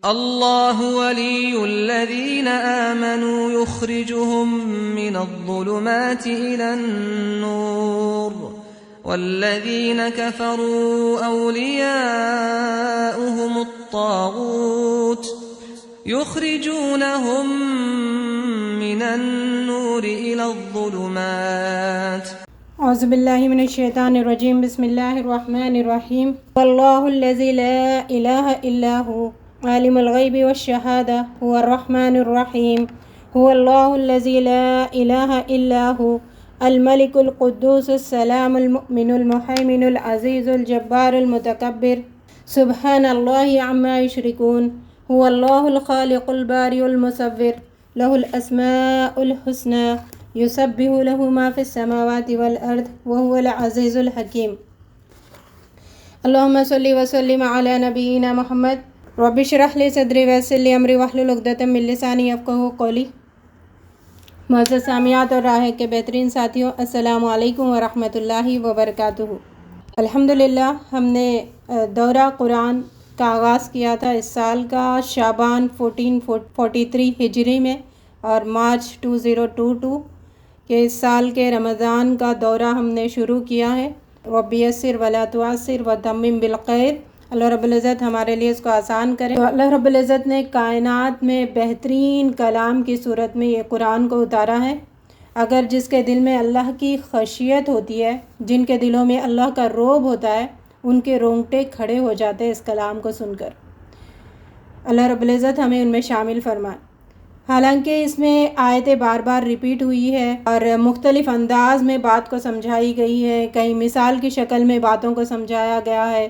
اللہ ولی الذین آمنوا یخرجهم من الظلمات إلى النور والذین کفروا اولیاؤهم الطاغوت یخرجونهم من النور إلى الظلمات۔ اعوذ باللہ من الشیطان الرجیم، بسم اللہ الرحمن الرحیم۔ واللہ الذی لا الہ الا هو عالم الغیب والشہادہ هو الرحمن الرحیم۔ هو اللہ الذی لا الہ الا هو الملک القدوس السلام المؤمن المہیمن العزیز الجبار المتکبر سبحان اللہ عما یشرکون۔ هو اللہ الخالق البارئ المصور له الاسماء الحسنى یسبح له ما فی السماوات والارض وهو العزیز الحکیم۔ اللہم صلی وسلم علی نبینا محمد۔ رب اشرح لی صدری ویسر لی امری واحلل عقدۃ من لسانی یفقہوا قولی۔ معزز سامعات اور راہ کے بہترین ساتھیوں، السلام علیکم ورحمۃ اللہ وبرکاتہ۔ الحمدللہ ہم نے دورہ قرآن کا آغاز کیا تھا اس سال کا شعبان 1443 ہجری میں، اور مارچ 2022 کہ اس سال کے رمضان کا دورہ ہم نے شروع کیا ہے۔ رب یسر ولا تعسر وتمم بالخیر۔ اللہ رب العزت ہمارے لیے اس کو آسان کرے۔ تو اللہ رب العزت نے کائنات میں بہترین کلام کی صورت میں یہ قرآن کو اتارا ہے۔ اگر جس کے دل میں اللہ کی خشیت ہوتی ہے، جن کے دلوں میں اللہ کا رعب ہوتا ہے، ان کے رونگٹے کھڑے ہو جاتے ہیں اس کلام کو سن کر۔ اللہ رب العزت ہمیں ان میں شامل فرمائے۔ حالانکہ اس میں آیتیں بار بار ریپیٹ ہوئی ہے اور مختلف انداز میں بات کو سمجھائی گئی ہے، کہیں مثال کی شکل میں باتوں کو سمجھایا گیا ہے،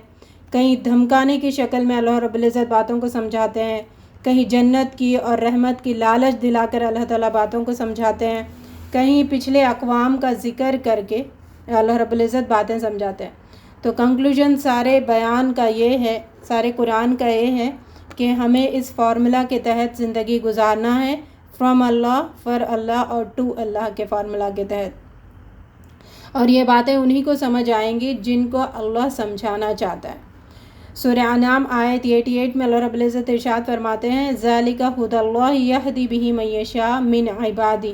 کہیں دھمکانے کی شکل میں اللہ رب العزت باتوں کو سمجھاتے ہیں، کہیں جنت کی اور رحمت کی لالچ دلا کر اللہ تعالیٰ باتوں کو سمجھاتے ہیں، کہیں پچھلے اقوام کا ذکر کر کے اللہ رب العزت باتیں سمجھاتے ہیں۔ تو کنکلوژن سارے بیان کا یہ ہے، سارے قرآن کا یہ ہے کہ ہمیں اس فارمولا کے تحت زندگی گزارنا ہے، فرام اللہ فار اللہ اور ٹو اللہ کے فارمولا کے تحت۔ اور یہ باتیں انہی کو سمجھ آئیں گی جن کو اللہ سمجھانا چاہتا ہے۔ سورہ انعام آیت 88 میں اللہ رب العزت ارشاد فرماتے ہیں، ذَلِكَ هُدَى اللَّهِ يَهْدِي بِهِ مَن يَشَاءُ مِنْ عِبَادِهِ۔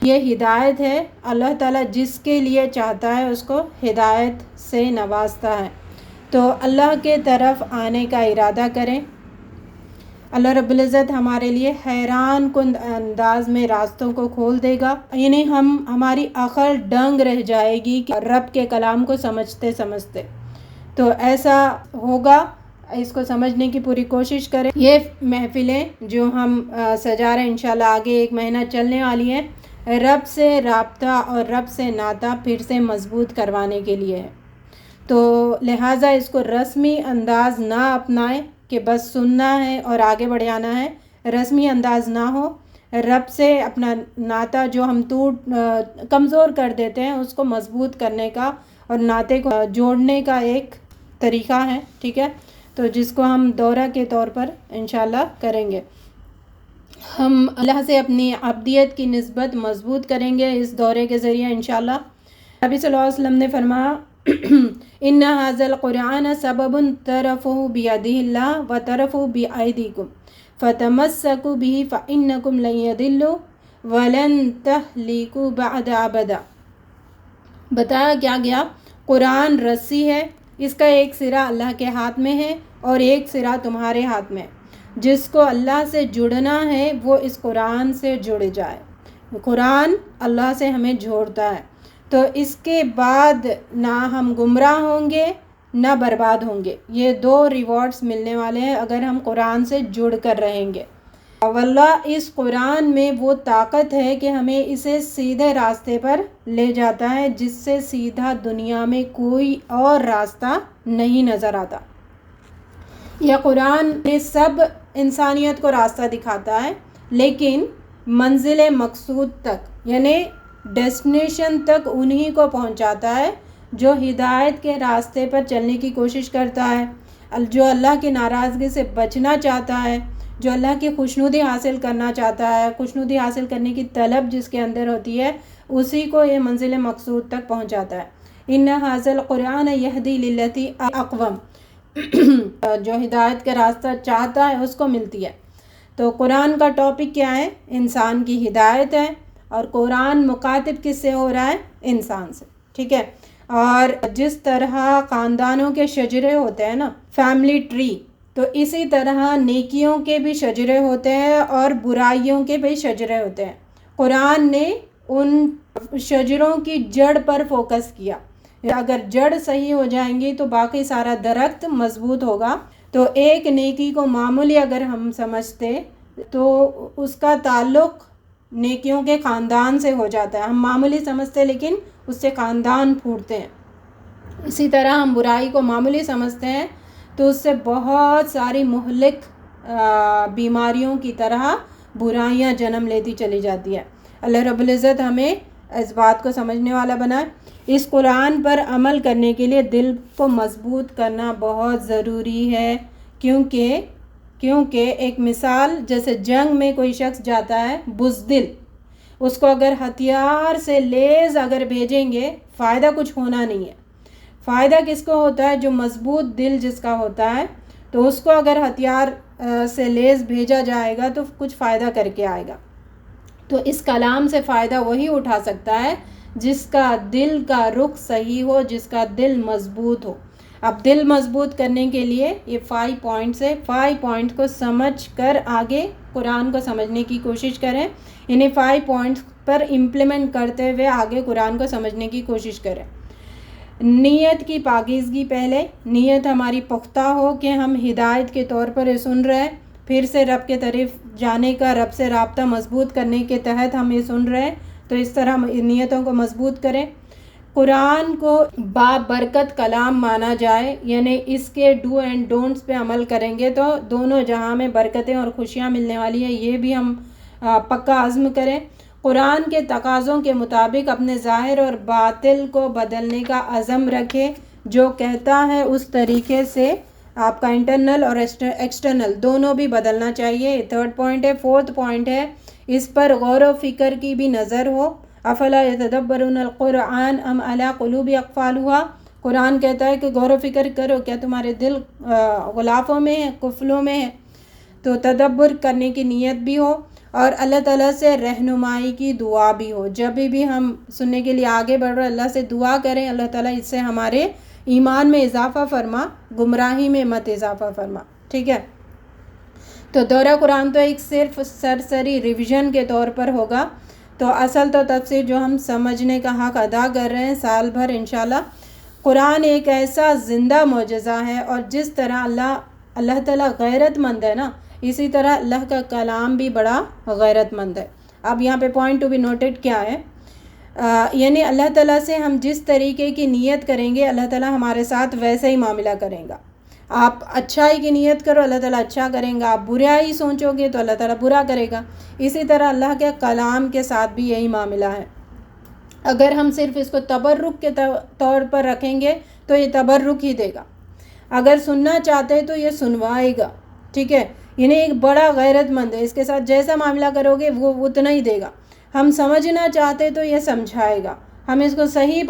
یہ ہدایت ہے، اللہ تعالیٰ جس کے لیے چاہتا ہے اس کو ہدایت سے نوازتا ہے۔ تو اللہ کے طرف آنے کا ارادہ کریں۔ اللہ رب العزت ہمارے لیے حیران کن انداز میں راستوں کو کھول دے گا، یعنی ہماری عقل دنگ رہ جائے گی کہ رب کے کلام کو سمجھتے سمجھتے۔ تو ایسا ہوگا، اس کو سمجھنے کی پوری کوشش کریں۔ یہ محفلیں جو ہم سجا رہے ہیں انشاءاللہ آگے ایک مہینہ چلنے والی ہیں، رب سے رابطہ اور رب سے ناطہ پھر سے مضبوط کروانے کے لیے ہے۔ تو لہٰذا اس کو رسمی انداز نہ اپنائیں کہ بس سننا ہے اور آگے بڑھ جانا ہے، رسمی انداز نہ ہو۔ رب سے اپنا ناطہ جو ہم کمزور کر دیتے ہیں اس کو مضبوط کرنے کا اور ناطے کو جوڑنے کا ایک طریقہ ہے، ٹھیک ہے؟ تو جس کو ہم دورہ کے طور پر انشاءاللہ کریں گے۔ ہم اللہ سے اپنی عبدیت کی نسبت مضبوط کریں گے اس دورے کے ذریعے انشاءاللہ۔ نبی صلی اللہ علیہ وسلم نے فرمایا، ان ھذا القرآن سبب ترفعوا بیدہ اللہ وترفعوا بایدیکم فتمسکوا بہ فانکم لن یضلوا ولن تہلکوا بعد ابدا۔ بتایا کیا گیا، قرآن رسی ہے، اس کا ایک سرا اللہ کے ہاتھ میں ہے اور ایک سرا تمہارے ہاتھ میں ہے۔ جس کو اللہ سے جڑنا ہے وہ اس قرآن سے جڑ جائے۔ قرآن اللہ سے ہمیں جوڑتا ہے، تو اس کے بعد نہ ہم گمراہ ہوں گے نہ برباد ہوں گے۔ یہ دو ریوارڈز ملنے والے ہیں اگر ہم قرآن سے جڑ کر رہیں گے۔ واللہ اس قرآن میں وہ طاقت ہے کہ ہمیں اسے سیدھے راستے پر لے جاتا ہے، جس سے سیدھا دنیا میں کوئی اور راستہ نہیں نظر آتا۔ یہ قرآن سب انسانیت کو راستہ دکھاتا ہے، لیکن منزل مقصود تک یعنی ڈیسٹینیشن تک انہی کو پہنچاتا ہے جو ہدایت کے راستے پر چلنے کی کوشش کرتا ہے، جو اللہ کی ناراضگی سے بچنا چاہتا ہے، جو اللہ کی خوشنودی حاصل کرنا چاہتا ہے، خوشنودی حاصل کرنے کی طلب جس کے اندر ہوتی ہے، اسی کو یہ منزل مقصود تک پہنچاتا ہے۔ ان ھذا القرآن یہدی للتی اقوم۔ جو ہدایت کا راستہ چاہتا ہے اس کو ملتی ہے۔ تو قرآن کا ٹاپک کیا ہے؟ انسان کی ہدایت ہے، اور قرآن مخاطب کس سے ہو رہا ہے؟ انسان سے، ٹھیک ہے۔ اور جس طرح خاندانوں کے شجرے ہوتے ہیں نا، فیملی ٹری، تو اسی طرح نیکیوں کے بھی شجرے ہوتے ہیں اور برائیوں کے بھی شجرے ہوتے ہیں۔ قرآن نے ان شجروں کی جڑ پر فوکس کیا، اگر جڑ صحیح ہو جائیں گی تو باقی سارا درخت مضبوط ہوگا۔ تو ایک نیکی کو معمولی اگر ہم سمجھتے تو اس کا تعلق نیکیوں کے خاندان سے ہو جاتا ہے، ہم معمولی سمجھتے لیکن اس سے خاندان پھوٹتے ہیں۔ اسی طرح ہم برائی کو معمولی سمجھتے ہیں تو اس سے بہت ساری مہلک بیماریوں کی طرح برائیاں جنم لیتی چلی جاتی ہے۔ اللہ رب العزت ہمیں اس بات کو سمجھنے والا بنائے۔ اس قرآن پر عمل کرنے کے لیے دل کو مضبوط کرنا بہت ضروری ہے، کیونکہ ایک مثال جیسے جنگ میں کوئی شخص جاتا ہے بزدل، اس کو اگر ہتھیار سے لیز اگر بھیجیں گے فائدہ کچھ ہونا نہیں ہے۔ فائدہ کس کو ہوتا ہے؟ جو مضبوط دل جس کا ہوتا ہے، تو اس کو اگر ہتھیار سے لیز بھیجا جائے گا تو کچھ فائدہ کر کے آئے گا۔ تو اس کلام سے فائدہ وہی اٹھا سکتا ہے جس کا دل کا رخ صحیح ہو، جس کا دل مضبوط ہو۔ اب دل مضبوط کرنے کے لیے یہ 5 پوائنٹس ہے، 5 پوائنٹ کو سمجھ کر آگے قرآن کو سمجھنے کی کوشش کریں، انہیں 5 پوائنٹس پر امپلیمنٹ کرتے ہوئے آگے قرآن کو سمجھنے کی کوشش کریں۔ نیت کی پاکیزگی، پہلے نیت ہماری پختہ ہو کہ ہم ہدایت کے طور پر یہ سن رہے ہیں، پھر سے رب کے طرف جانے کا، رب سے رابطہ مضبوط کرنے کے تحت ہم یہ سن رہے ہیں، تو اس طرح ہم نیتوں کو مضبوط کریں۔ قرآن کو بابرکت کلام مانا جائے، یعنی اس کے ڈو اینڈ ڈونٹس پہ عمل کریں گے تو دونوں جہاں میں برکتیں اور خوشیاں ملنے والی ہیں، یہ بھی ہم پکا عزم کریں۔ قرآن کے تقاضوں کے مطابق اپنے ظاہر اور باطل کو بدلنے کا عزم رکھیں، جو کہتا ہے اس طریقے سے آپ کا انٹرنل اور ایکسٹرنل دونوں بھی بدلنا چاہیے۔ 3rd پوائنٹ ہے۔ 4th پوائنٹ ہے، اس پر غور و فکر کی بھی نظر ہو۔ افلا یتدبرون القرآن ام علی قلوب اقفالها، قرآن کہتا ہے کہ غور و فکر کرو، کیا تمہارے دل غلافوں میں ہے، قفلوں میں ہے؟ تو تدبر کرنے کی نیت بھی ہو اور اللہ تعالیٰ سے رہنمائی کی دعا بھی ہو۔ جب بھی ہم سننے کے لیے آگے بڑھ رہے اللہ سے دعا کریں، اللہ تعالیٰ اس سے ہمارے ایمان میں اضافہ فرما، گمراہی میں مت اضافہ فرما، ٹھیک ہے۔ تو دورہ قرآن تو ایک صرف سرسری ریویژن کے طور پر ہوگا، تو اصل تو تفسیر جو ہم سمجھنے کا حق ادا کر رہے ہیں سال بھر انشاءاللہ۔ قرآن ایک ایسا زندہ معجزہ ہے، اور جس طرح اللہ تعالیٰ غیرت مند ہے نا، اسی طرح اللہ کا کلام بھی بڑا غیرت مند ہے۔ اب یہاں پہ پوائنٹ ٹو بی نوٹڈ کیا ہے؟ یعنی اللہ تعالیٰ سے ہم جس طریقے کی نیت کریں گے اللہ تعالیٰ ہمارے ساتھ ویسے ہی معاملہ کرے گا۔ آپ اچھائی کی نیت کرو اللہ تعالیٰ اچھا کریں گا، آپ برائی سوچو گے تو اللہ تعالیٰ برا کرے گا۔ اسی طرح اللہ کے کلام کے ساتھ بھی یہی معاملہ ہے۔ اگر ہم صرف اس کو تبرک کے طور پر رکھیں گے تو یہ تبرک ہی دے گا، اگر سننا چاہتے تو یہ سنوائے گا، ٹھیک ہے۔ یعنی ایک بڑا غیرت مند ہے، اس کے ساتھ جیسا معاملہ کرو گے وہ اتنا ہی دے گا۔ ہم سمجھنا چاہتے تو یہ سمجھائے گا، ہم اس کو صحیح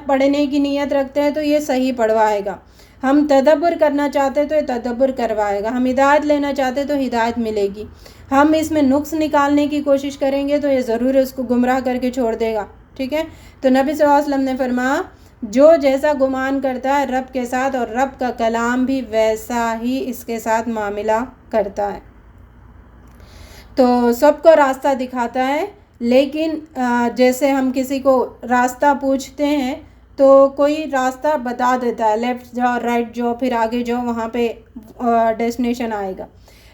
پڑھنے کی نیت رکھتے ہیں تو یہ صحیح پڑھوائے گا، ہم تدبر کرنا چاہتے تو یہ تدبر کروائے گا، ہم ہدایت لینا چاہتے تو ہدایت ملے گی، ہم اس میں نقص نکالنے کی کوشش کریں گے تو یہ ضرور اس کو گمراہ کر کے چھوڑ دے گا، ٹھیک ہے۔ تو نبی صلی اللہ علیہ وسلم نے فرمایا جو جیسا گمان کرتا ہے رب کے ساتھ، اور رب کا کلام بھی ویسا ہی اس کے ساتھ معاملہ کرتا ہے۔ تو سب کو راستہ دکھاتا ہے، لیکن جیسے ہم کسی کو راستہ پوچھتے ہیں تو کوئی راستہ بتا دیتا ہے، لیفٹ جاؤ، رائٹ جاؤ، پھر آگے جاؤ، وہاں پہ ڈیسٹینیشن آئے گا۔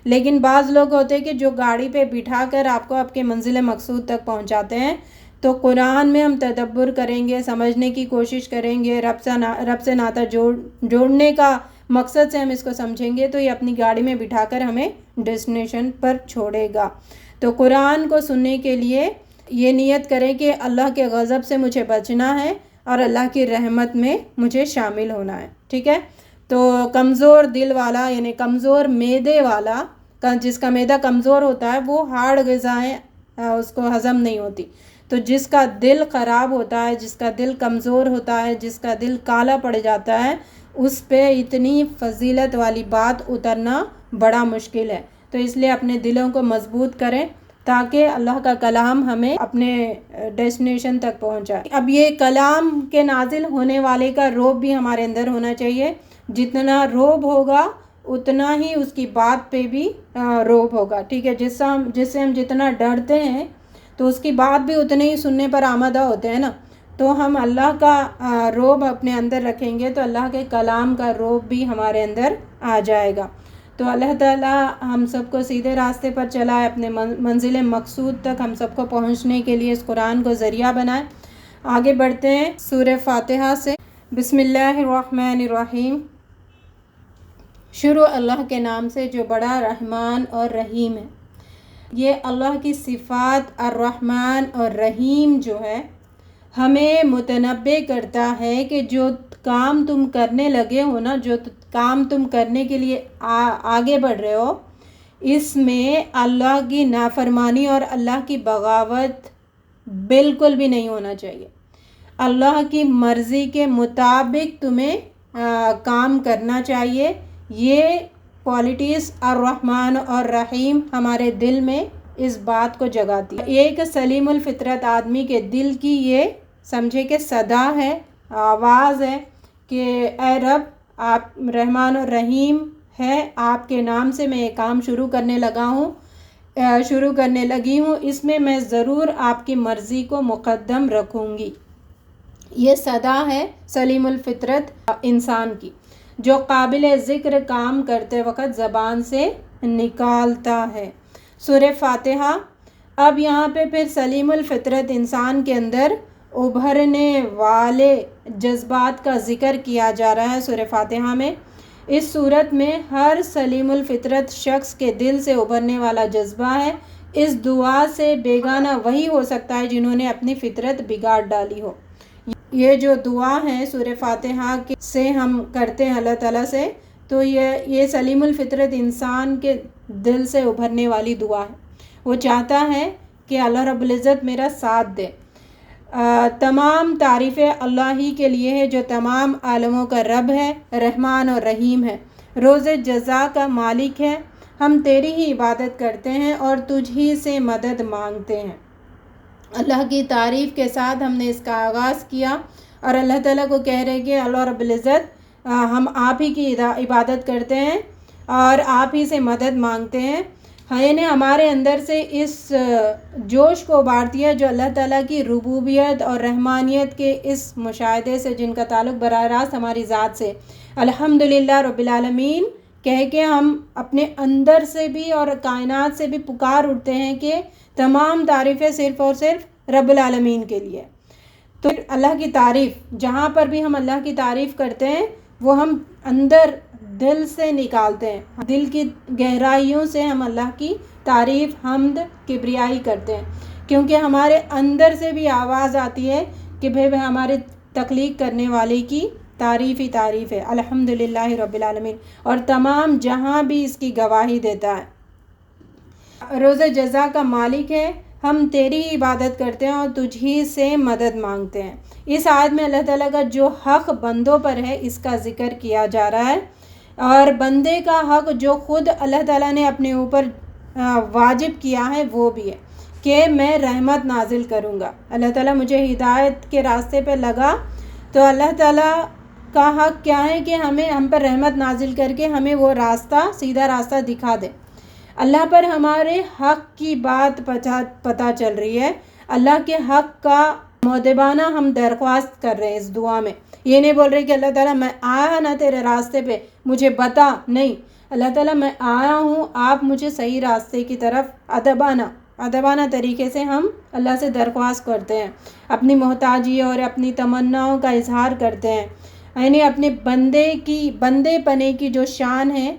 لیکن بعض لوگ ہوتے ہیں کہ جو گاڑی پہ بٹھا کر آپ کو آپ کے منزل مقصود تک پہنچاتے ہیں۔ تو قرآن میں ہم تدبر کریں گے، سمجھنے کی کوشش کریں گے، رب سے ناطہ جوڑنے کا مقصد سے ہم اس کو سمجھیں گے تو یہ اپنی گاڑی میں بٹھا کر ہمیں ڈیسٹینیشن پر چھوڑے گا۔ تو قرآن کو سننے کے لیے یہ نیت کریں کہ اللہ کے غضب سے مجھے بچنا ہے اور اللہ کی رحمت میں مجھے شامل ہونا ہے، ٹھیک ہے۔ تو کمزور دل والا، یعنی کمزور معدے والا، جس کا معدہ کمزور ہوتا ہے وہ ہارڈ غذائیں اس کو ہضم نہیں ہوتی۔ تو جس کا دل خراب ہوتا ہے، جس کا دل کمزور ہوتا ہے، جس کا دل کالا پڑ جاتا ہے، اس پہ اتنی فضیلت والی بات اترنا بڑا مشکل ہے۔ تو اس لیے اپنے دلوں کو مضبوط کریں تاکہ اللہ کا کلام ہمیں اپنے ڈیسٹینیشن تک پہنچائے۔ اب یہ کلام کے نازل ہونے والے کا رعب بھی ہمارے اندر ہونا چاہیے۔ جتنا رعب ہوگا اتنا ہی اس کی بات پہ بھی رعب ہوگا، ٹھیک ہے؟ جس سے ہم جتنا ڈرتے ہیں تو اس کی بات بھی اتنے ہی سننے پر آمادہ ہوتے ہیں نا۔ تو ہم اللہ کا رعب اپنے اندر رکھیں گے تو اللہ کے کلام کا رعب بھی ہمارے اندر آ جائے گا۔ تو اللہ تعالیٰ ہم سب کو سیدھے راستے پر چلائے، اپنے منزل مقصود تک ہم سب کو پہنچنے کے لیے اس قرآن کو ذریعہ بنائے۔ آگے بڑھتے ہیں سورہ فاتحہ سے۔ بسم اللہ الرحمن الرحیم۔ شروع اللہ کے نام سے جو بڑا رحمان اور رحیم ہے۔ یہ اللہ کی صفات الرحمن اور رحیم جو ہے ہمیں متنبع کرتا ہے کہ جو کام تم کرنے لگے ہو نا، جو کام تم کرنے کے لیے آگے بڑھ رہے ہو، اس میں اللہ کی نافرمانی اور اللہ کی بغاوت بالکل بھی نہیں ہونا چاہیے۔ اللہ کی مرضی کے مطابق تمہیں کام کرنا چاہیے۔ یہ کوالٹیز الرحمن اور رحیم ہمارے دل میں اس بات کو جگاتی ہے۔ ایک سلیم الفطرت آدمی کے دل کی یہ سمجھے کہ صدا ہے، آواز ہے کہ اے رب، آپ رحمان اور رحیم ہے، آپ کے نام سے میں یہ کام شروع کرنے لگی ہوں، اس میں میں ضرور آپ کی مرضی کو مقدم رکھوں گی۔ یہ صدا ہے سلیم الفطرت انسان کی، جو قابل ذکر کام کرتے وقت زبان سے نکالتا ہے۔ سورہ فاتحہ۔ اب یہاں پہ پھر سلیم الفطرت انسان کے اندر ابھرنے والے جذبات کا ذکر کیا جا رہا ہے سورہ فاتحہ میں۔ اس صورت میں ہر سلیم الفطرت شخص کے دل سے ابھرنے والا جذبہ ہے۔ اس دعا سے بیگانہ وہی ہو سکتا ہے جنہوں نے اپنی فطرت بگاڑ ڈالی ہو۔ یہ جو دعا ہے سورہ فاتحہ سے ہم کرتے ہیں اللہ تعالیٰ سے، تو یہ سلیم الفطرت انسان کے دل سے ابھرنے والی دعا ہے۔ وہ چاہتا ہے کہ اللہ رب العزت میرا ساتھ دے۔ تمام تعریفیں اللہ ہی کے لیے ہے جو تمام عالموں کا رب ہے، رحمان اور رحیم ہے، روز جزا کا مالک ہے۔ ہم تیری ہی عبادت کرتے ہیں اور تجھ ہی سے مدد مانگتے ہیں۔ اللہ کی تعریف کے ساتھ ہم نے اس کا آغاز کیا اور اللہ تعالیٰ کو کہہ رہے کہ اللہ رب العزت ہم آپ ہی کی عبادت کرتے ہیں اور آپ ہی سے مدد مانگتے ہیں۔ نے ہمارے اندر سے اس جوش کو ابھار دیا جو اللہ تعالیٰ کی ربوبیت اور رحمانیت کے اس مشاہدے سے، جن کا تعلق براہ راست ہماری ذات سے، الحمدللہ رب العالمین کہہ کے ہم اپنے اندر سے بھی اور کائنات سے بھی پکار اٹھتے ہیں کہ تمام تعریفیں صرف اور صرف رب العالمین کے لیے۔ تو اللہ کی تعریف، جہاں پر بھی ہم اللہ کی تعریف کرتے ہیں وہ ہم اندر دل سے نکالتے ہیں، دل کی گہرائیوں سے ہم اللہ کی تعریف، حمد، کبریائی کرتے ہیں، کیونکہ ہمارے اندر سے بھی آواز آتی ہے کہ بھئی ہمارے تخلیق کرنے والے کی تعریف ہی تعریف ہے، الحمدللہ رب العالمین، اور تمام جہاں بھی اس کی گواہی دیتا ہے۔ روز جزا کا مالک ہے، ہم تیری ہی عبادت کرتے ہیں اور تجھ ہی سے مدد مانگتے ہیں۔ اس آیت میں اللہ تعالیٰ کا جو حق بندوں پر ہے اس کا ذکر کیا جا رہا ہے، اور بندے کا حق جو خود اللہ تعالیٰ نے اپنے اوپر واجب کیا ہے وہ بھی ہے کہ میں رحمت نازل کروں گا۔ اللہ تعالیٰ مجھے ہدایت کے راستے پہ لگا تو اللہ تعالیٰ کا حق کیا ہے کہ ہم پر رحمت نازل کر کے ہمیں وہ راستہ، سیدھا راستہ دکھا دے۔ اللہ پر ہمارے حق کی بات پتہ چل رہی ہے، اللہ کے حق کا مؤدبانہ ہم درخواست کر رہے ہیں اس دعا میں۔ یہ نہیں بول رہے کہ اللہ تعالیٰ میں آیا نا تیرے راستے پہ، مجھے بتا، نہیں، اللہ تعالیٰ میں آیا ہوں، آپ مجھے صحیح راستے کی طرف ادبانہ طریقے سے ہم اللہ سے درخواست کرتے ہیں، اپنی محتاجی اور اپنی تمناؤں کا اظہار کرتے ہیں، یعنی اپنے بندے پنے کی جو شان ہے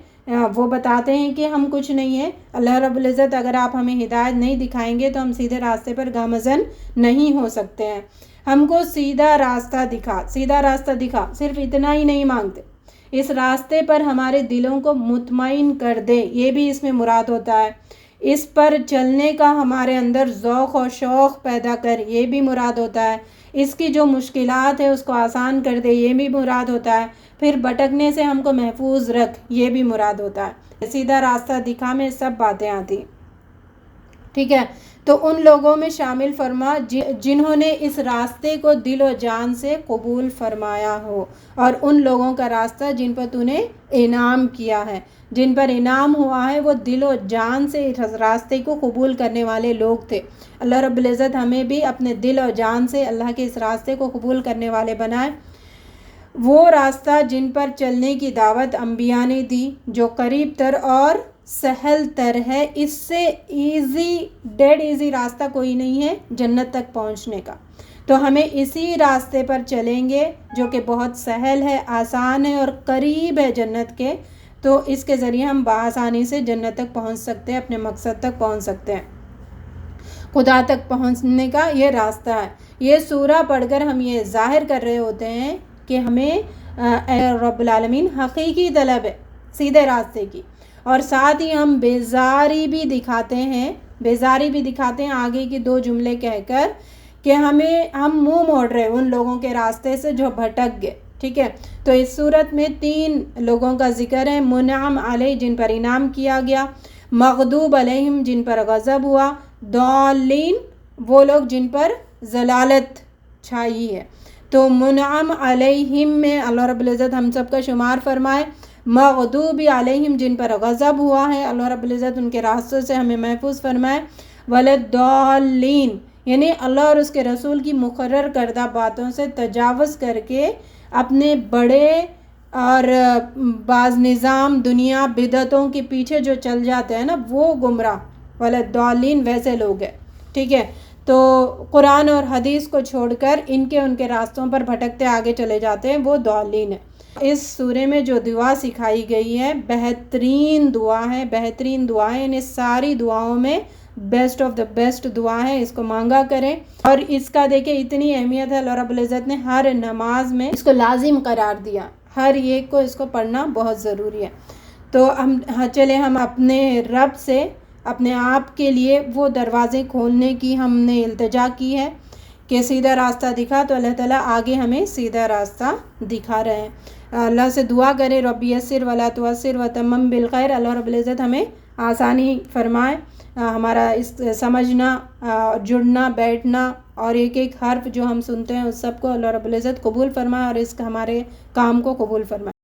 وہ بتاتے ہیں کہ ہم کچھ نہیں ہیں۔ اللہ رب العزت اگر آپ ہمیں ہدایت نہیں دکھائیں گے تو ہم سیدھے راستے پر گامزن نہیں ہو سکتے ہیں۔ ہم کو سیدھا راستہ دکھا، صرف اتنا ہی نہیں مانگتے، اس راستے پر ہمارے دلوں کو مطمئن کر دے، یہ بھی اس میں مراد ہوتا ہے۔ اس پر چلنے کا ہمارے اندر ذوق و شوق پیدا کر، یہ بھی مراد ہوتا ہے۔ اس کی جو مشکلات ہے اس کو آسان کر دے، یہ بھی مراد ہوتا ہے۔ پھر بھٹکنے سے ہم کو محفوظ رکھ، یہ بھی مراد ہوتا ہے۔ سیدھا راستہ دکھا میں سب باتیں آتی، ٹھیک ہے۔ تو ان لوگوں میں شامل فرما جنہوں نے اس راستے کو دل و جان سے قبول فرمایا ہو، اور ان لوگوں کا راستہ جن پر تو نے انعام کیا ہے، جن پر انعام ہوا ہے، وہ دل و جان سے اس راستے کو قبول کرنے والے لوگ تھے۔ اللہ رب العزت ہمیں بھی اپنے دل و جان سے اللہ کے اس راستے کو قبول کرنے والے بنائے۔ وہ راستہ جن پر چلنے کی دعوت انبیاء نے دی، جو قریب تر اور سہل تر ہے، اس سے ڈیڈ ایزی راستہ کوئی نہیں ہے جنت تک پہنچنے کا۔ تو ہمیں اسی راستے پر چلیں گے جو کہ بہت سہل ہے، آسان ہے اور قریب ہے جنت کے، تو اس کے ذریعے ہم بآسانی سے جنت تک پہنچ سکتے ہیں، اپنے مقصد تک پہنچ سکتے ہیں، خدا تک پہنچنے کا یہ راستہ ہے۔ یہ سورہ پڑھ کر ہم یہ ظاہر کر رہے ہوتے ہیں کہ ہمیں اے رب العالمین حقیقی طلب ہے سیدھے راستے کی، اور ساتھ ہی ہم بیزاری بھی دکھاتے ہیں آگے کی دو جملے کہہ کر کہ ہم منہ موڑ رہے ان لوگوں کے راستے سے جو بھٹک گئے، ٹھیک ہے۔ تو اس صورت میں 3 لوگوں کا ذکر ہے: منعم علیہ جن پر انعام کیا گیا، مغضوب علیہم جن پر غضب ہوا، ضالین وہ لوگ جن پر ضلالت چھائی ہے۔ تو منعم علیہم میں اللہ رب العزت ہم سب کا شمار فرمائے، مغضوب علیہم جن پر غضب ہوا ہے، اللہ رب العزت ان کے راستوں سے ہمیں محفوظ فرمائے، ولضالین یعنی اللہ اور اس کے رسول کی مقرر کردہ باتوں سے تجاوز کر کے اپنے بڑے اور بعض نظام دنیا بدعتوں کے پیچھے جو چل جاتے ہیں نا، وہ گمراہ ولضالین ویسے لوگ ہیں، ٹھیک ہے۔ تو قرآن اور حدیث کو چھوڑ کر ان کے راستوں پر بھٹکتے آگے چلے جاتے ہیں، وہ ضالین ہیں۔ اس سورے میں جو دعا سکھائی گئی ہے بہترین دعا ہے، یعنی ساری دعاؤں میں بیسٹ آف دا بیسٹ دعا ہے، اس کو مانگا کریں۔ اور اس کا دیکھیں اتنی اہمیت ہے، اللہ رب العزت نے ہر نماز میں اس کو لازم قرار دیا، ہر ایک کو اس کو پڑھنا بہت ضروری ہے۔ تو ہم اپنے رب سے اپنے آپ کے لیے وہ دروازے کھولنے کی ہم نے التجا کی ہے کہ سیدھا راستہ دکھا، تو اللہ تعالیٰ آگے ہمیں سیدھا راستہ دکھا رہے ہیں۔ اللہ سے دعا کرے رب یسر ولا تعسر وتمم بالخیر، اللہ رب العزت ہمیں آسانی فرمائے، ہمارا اس سمجھنا، جڑنا، بیٹھنا اور ایک ایک حرف جو ہم سنتے ہیں اس سب کو اللہ رب العزت قبول فرمائے، اور اس ہمارے کام کو قبول فرمائے۔